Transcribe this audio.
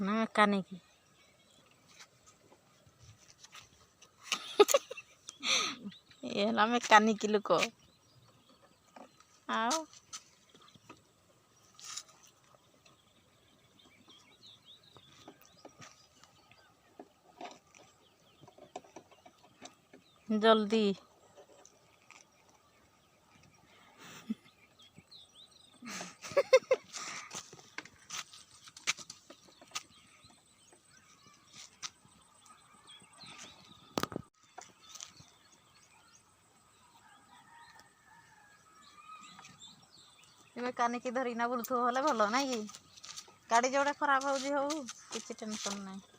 ନା ମେକାନିକ ये ହେଲା ମେକାନିକ ଲୋକ ଆଉ जल्दी ମେକାନିକ ଧରିକିନା ବୁଲୁଥିବ ହେଲେ ଭଲ ନାଇଁ କି ଗାଡ଼ି ଯୋଉଟା ଖରାପ ହଉଛି ହଉ କିଛି ଟେନସନ୍ ନାହିଁ।